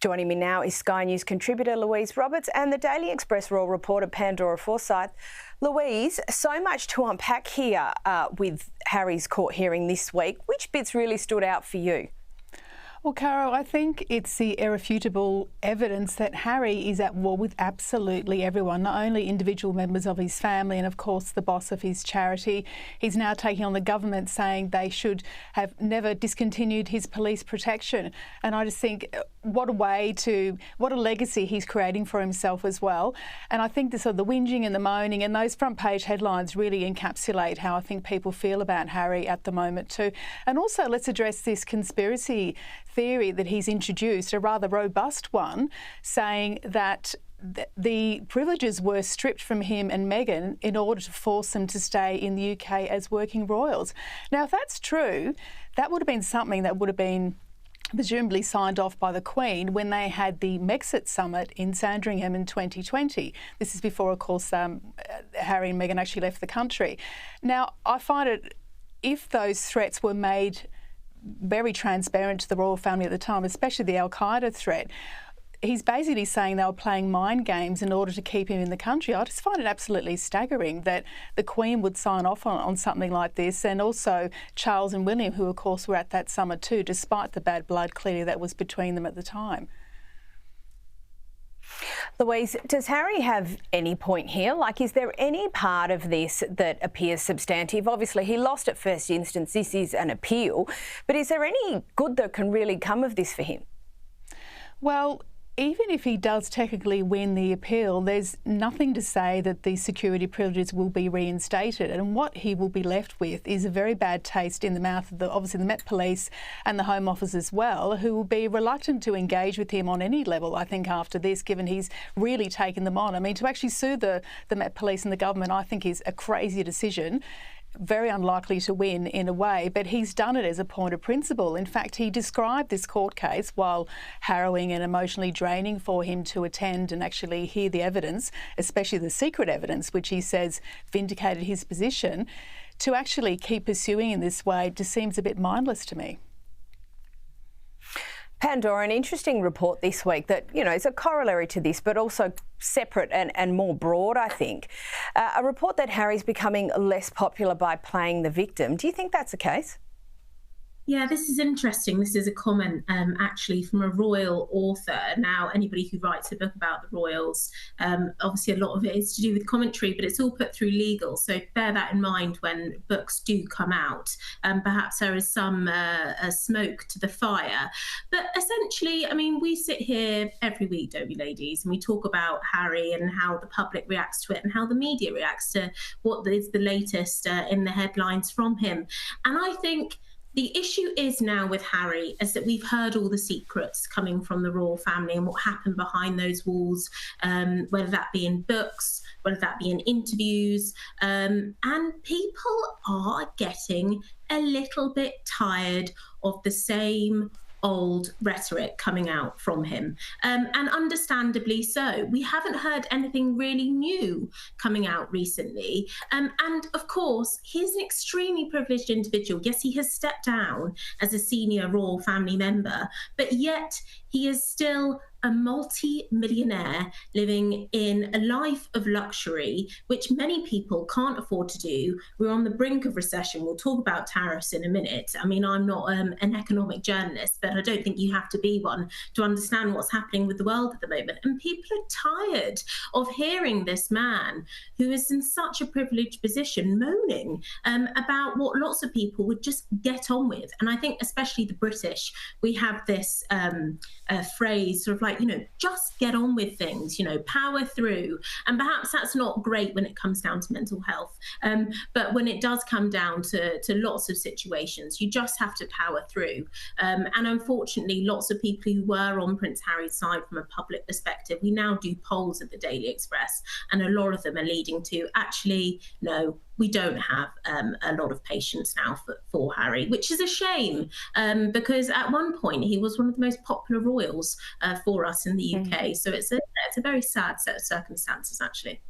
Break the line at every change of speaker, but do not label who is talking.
Joining me now is Sky News contributor Louise Roberts and the Daily Express Royal reporter Pandora Forsyth. Louise, so much to unpack here with Harry's court hearing this week. Which bits really stood out for you?
Well, Caro, I think it's the irrefutable evidence that Harry is at war with absolutely everyone, not only individual members of his family and, of course, the boss of his charity. He's now taking on the government, saying they should have never discontinued his police protection. And I just think what a legacy he's creating for himself as well. And I think the whinging and the moaning and those front page headlines really encapsulate how I think people feel about Harry at the moment too. And also let's address this conspiracy theory that he's introduced, a rather robust one, saying that the privileges were stripped from him and Meghan in order to force them to stay in the UK as working royals. Now, if that's true, that would have been something that would have been presumably signed off by the Queen when they had the Mexit summit in Sandringham in 2020. This is before, of course, Harry and Meghan actually left the country. Now, I find it, if those threats were made very transparent to the royal family at the time, especially the Al-Qaeda threat, he's basically saying they were playing mind games in order to keep him in the country. I just find it absolutely staggering that the Queen would sign off on something like this, and also Charles and William, who of course were at that summit too, despite the bad blood clearly that was between them at the time.
Louise, does Harry have any point here? Like, is there any part of this that appears substantive? Obviously, he lost at first instance. This is an appeal. But is there any good that can really come of this for him?
Well, even if he does technically win the appeal, there's nothing to say that the security privileges will be reinstated. And what he will be left with is a very bad taste in the mouth of obviously the Met Police and the Home Office as well, who will be reluctant to engage with him on any level, I think, after this, given he's really taken them on. I mean, to actually sue the Met Police and the government, I think, is a crazy decision. Very unlikely to win in a way, but he's done it as a point of principle. In fact, he described this court case, while harrowing and emotionally draining for him to attend and actually hear the evidence, especially the secret evidence, which he says vindicated his position, to actually keep pursuing in this way just seems a bit mindless to me.
Pandora, an interesting report this week that, you know, is a corollary to this, but also separate and more broad, I think. A report that Harry's becoming less popular by playing the victim. Do you think that's the case?
Yeah, this is interesting. This is a comment actually from a royal author. Now, anybody who writes a book about the royals, obviously a lot of it is to do with commentary, but it's all put through legal. So bear that in mind when books do come out. Perhaps there is some smoke to the fire. But essentially, I mean, we sit here every week, don't we, ladies? And we talk about Harry and how the public reacts to it and how the media reacts to what is the latest in the headlines from him. And I think the issue is now with Harry is that we've heard all the secrets coming from the royal family and what happened behind those walls, whether that be in books, whether that be in interviews, and people are getting a little bit tired of the same old rhetoric coming out from him, and understandably so. We haven't heard anything really new coming out recently, and of course he's an extremely privileged individual. Yes, he has stepped down as a senior royal family member, but yet he is still a multi-millionaire living in a life of luxury, which many people can't afford to do. We're on the brink of recession. We'll talk about tariffs in a minute. I mean, I'm not an economic journalist, but I don't think you have to be one to understand what's happening with the world at the moment. And people are tired of hearing this man, who is in such a privileged position, moaning about what lots of people would just get on with. And I think especially the British, we have this phrase sort of like, you know, just get on with things, you know, power through. And perhaps that's not great when it comes down to mental health. But when it does come down to lots of situations, you just have to power through. And unfortunately, lots of people who were on Prince Harry's side from a public perspective, we now do polls at the Daily Express, and a lot of them are leading to actually, no, we don't have a lot of patience now for Harry, which is a shame, because at one point he was one of the most popular royals for us in the UK. So it's a very sad set of circumstances, actually.